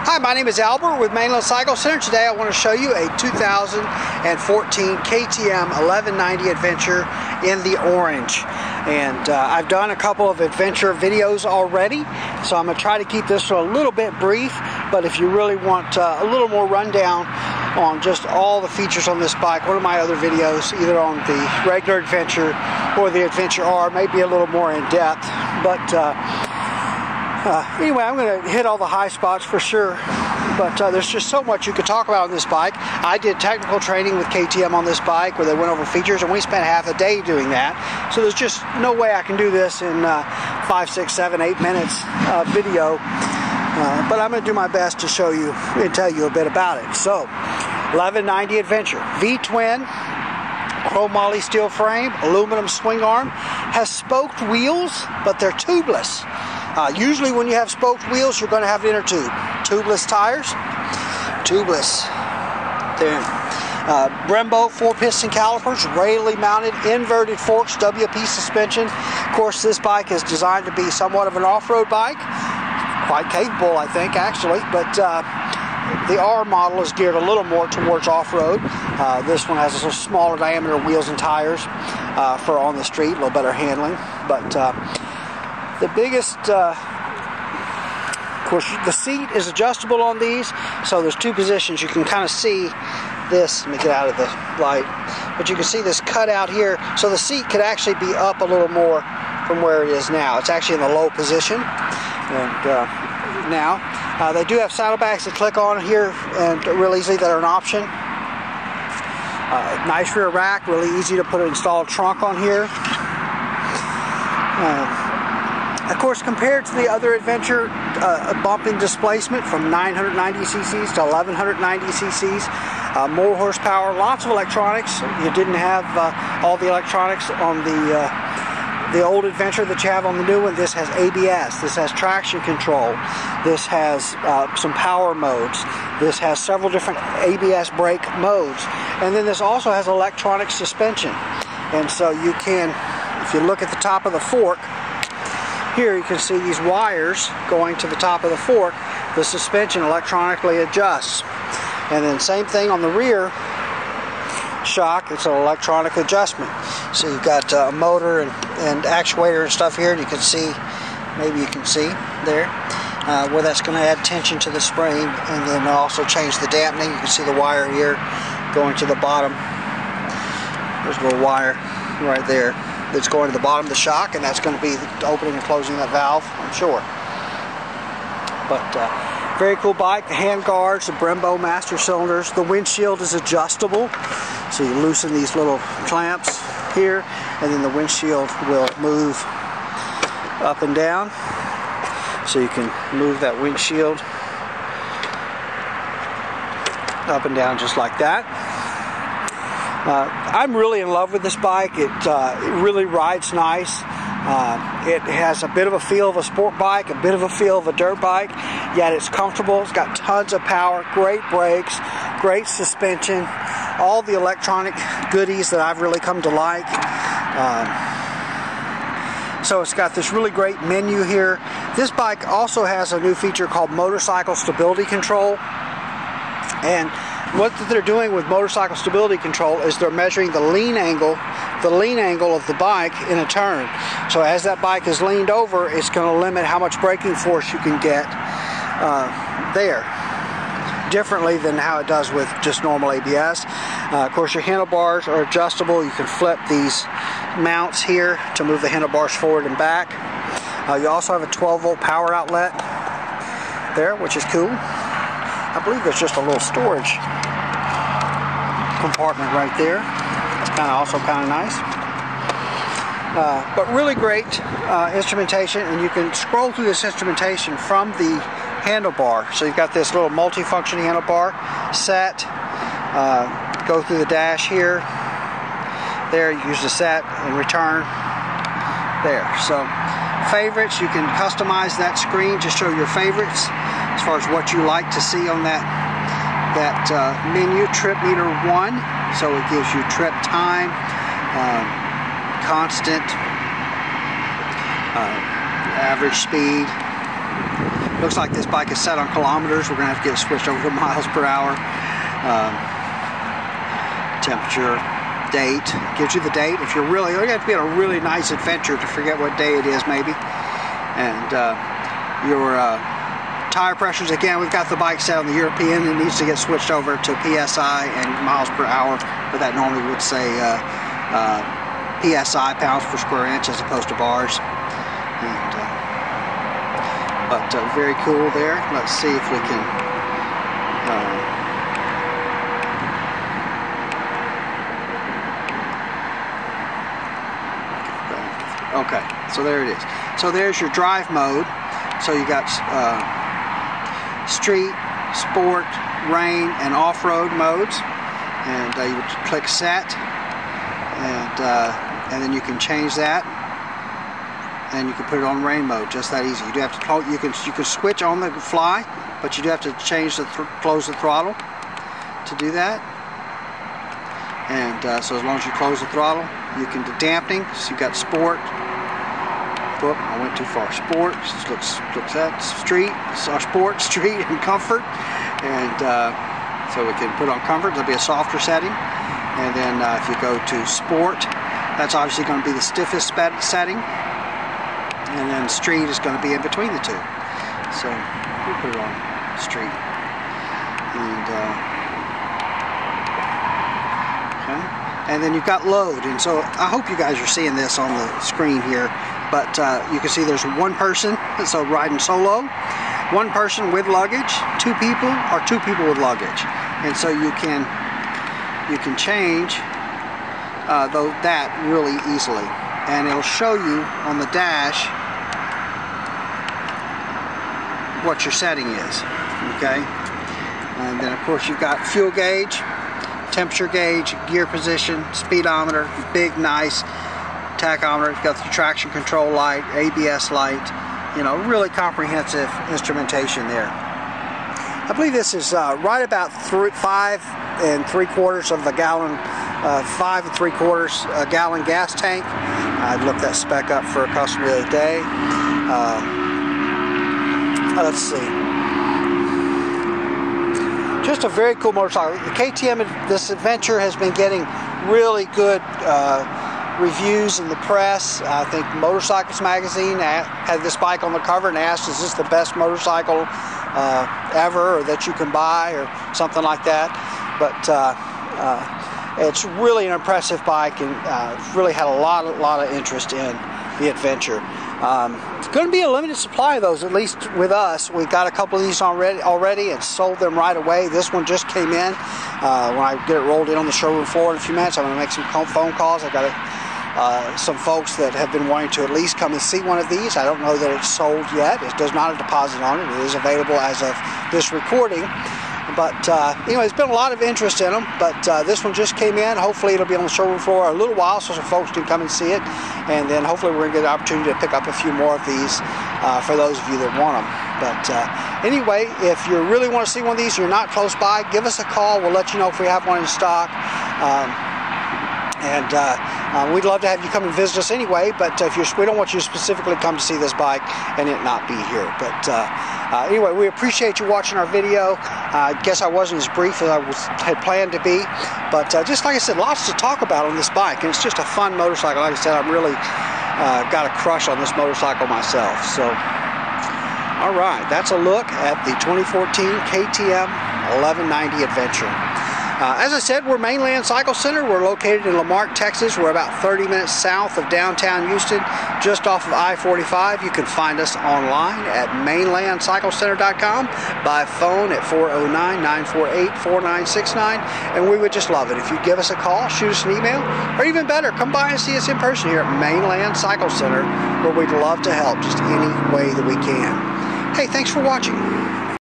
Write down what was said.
Hi, my name is Albert with Mainland Cycle Center. Today I want to show you a 2014 KTM 1190 Adventure in the orange. And I've done a couple of adventure videos already, so I'm going to try to keep this a little bit brief. But if you really want a little more rundown on just all the features on this bike, one of my other videos, either on the regular Adventure or the Adventure R, may be a little more in depth. But anyway, I'm going to hit all the high spots for sure. But there's just so much you could talk about on this bike. I did technical training with KTM on this bike where they went over features, and we spent half a day doing that. So there's just no way I can do this in 5, 6, 7, 8 minutes video. But I'm going to do my best to show you and tell you a bit about it. So, 1190 Adventure, V-twin, chrome moly steel frame, aluminum swing arm, has spoked wheels, but they're tubeless. Usually when you have spoked wheels, you're going to have inner tube. Tubeless tires, tubeless. There. Brembo 4-piston calipers, radially mounted, inverted forks, WP suspension. Of course, this bike is designed to be somewhat of an off-road bike. Quite capable, I think, actually. But the R model is geared a little more towards off-road. This one has a little smaller diameter wheels and tires for on the street, a little better handling. But the biggest, of course, the seat is adjustable on these, so there's two positions. You can kind of see this. Let me get out of the light. But you can see this cut out here, so the seat could actually be up a little more from where it is now. It's actually in the low position. And now they do have saddlebags that click on here and real easily that are an option. Nice rear rack, really easy to put an installed trunk on here. Of course, compared to the other Adventure, a bump in displacement from 990 cc's to 1190 cc's, more horsepower, lots of electronics. You didn't have all the electronics on the old Adventure that you have on the new one. This has ABS, this has traction control, this has some power modes, this has several different ABS brake modes, and then this also has electronic suspension. And so you can, if you look at the top of the fork, here you can see these wires going to the top of the fork. The suspension electronically adjusts. And then same thing on the rear shock, it's an electronic adjustment. So you've got a motor and actuator and stuff here, and you can see, maybe you can see there, where that's going to add tension to the spring, and then also change the dampening. You can see the wire here going to the bottom. There's a little wire right there that's going to the bottom of the shock, and that's going to be the opening and closing that valve, I'm sure. But very cool bike. The hand guards, the Brembo master cylinders. The windshield is adjustable, so you loosen these little clamps here, and then the windshield will move up and down, so you can move that windshield up and down just like that. I'm really in love with this bike. It really rides nice. It has a bit of a feel of a sport bike, a bit of a feel of a dirt bike, yet it's comfortable. It's got tons of power, great brakes, great suspension, all the electronic goodies that I've really come to like. So it's got this really great menu here. This bike also has a new feature called motorcycle stability control. And what they're doing with motorcycle stability control is they're measuring the lean angle of the bike in a turn. So as that bike is leaned over, it's going to limit how much braking force you can get there, differently than how it does with just normal ABS. Of course, your handlebars are adjustable. You can flip these mounts here to move the handlebars forward and back. You also have a 12-volt power outlet there, which is cool. I believe there's just a little storage compartment right there. It's also kind of nice. But really great instrumentation, and you can scroll through this instrumentation from the handlebar. So you've got this little multi-function handlebar set. Go through the dash here. There, you use the set and return. There. So favorites, you can customize that screen to show your favorites as far as what you like to see on that menu. Trip meter 1, so it gives you trip time, constant, average speed, Looks like this bike is set on kilometers. We're going to have to get it switched over to miles per hour. Temperature, date, gives you the date. If you're really, you have to be on a really nice adventure to forget what day it is maybe. And your tire pressures, again, we've got the bike set on the European. It needs to get switched over to PSI and miles per hour, but that normally would say PSI, pounds per square inch, as opposed to bars. And, but very cool there. Let's see if we can okay, so there it is. So there's your drive mode. So you got street, sport, rain, and off-road modes. And you would click set, and then you can change that, and you can put it on rain mode. Just that easy. You do have to you can switch on the fly, but you do have to change the close the throttle to do that. And so as long as you close the throttle, you can do dampening. So you got sport. Whoop, I went too far. Sport, looks at street, sport, street, and comfort. And so we can put on comfort. There'll be a softer setting. And then if you go to sport, that's obviously going to be the stiffest setting. And then street is going to be in between the two. So we'll put it on street. And okay. And then you've got load. And so I hope you guys are seeing this on the screen here. But you can see there's one person, so riding solo, one person with luggage, two people, or two people with luggage. And so you can change that really easily. And it'll show you on the dash what your setting is, okay? And then of course you've got fuel gauge, temperature gauge, gear position, speedometer, big, nice tachometer. You've got the traction control light, ABS light, you know, really comprehensive instrumentation there. I believe this is right about 5 3/4 of a gallon, 5 3/4 gallon gas tank. I looked that spec up for a customer the other day. Let's see. Just a very cool motorcycle. The KTM, this Adventure has been getting really good reviews in the press. I think Motorcycles magazine had this bike on the cover and asked, is this the best motorcycle ever, or that you can buy, or something like that. But it's really an impressive bike, and really had a lot of interest in the Adventure. It's going to be a limited supply of those, at least with us. We got a couple of these already and sold them right away. This one just came in. When I get it rolled in on the showroom floor in a few minutes, I'm going to make some phone calls. I've got some folks that have been wanting to at least come and see one of these. I don't know that it's sold yet. It does not have a deposit on it. It is available as of this recording. But anyway, there's been a lot of interest in them, but this one just came in. Hopefully it'll be on the showroom floor a little while so some folks can come and see it, and then hopefully we're going to get an opportunity to pick up a few more of these for those of you that want them. But anyway, if you really want to see one of these and you're not close by, give us a call. We'll let you know if we have one in stock. We'd love to have you come and visit us anyway, but we don't want you to specifically come to see this bike and it not be here. But anyway, we appreciate you watching our video. I guess I wasn't as brief as I had planned to be, but just like I said, lots to talk about on this bike, and it's just a fun motorcycle. Like I said, I'm really got a crush on this motorcycle myself. So, all right, that's a look at the 2014 KTM 1190 Adventure. As I said, we're Mainland Cycle Center. We're located in Marque, Texas. We're about 30 minutes south of downtown Houston, just off of I-45. You can find us online at mainlandcyclecenter.com, by phone at 409-948-4969, and we would just love it if you'd give us a call, shoot us an email, or even better, come by and see us in person here at Mainland Cycle Center, where we'd love to help just any way that we can. Hey, thanks for watching.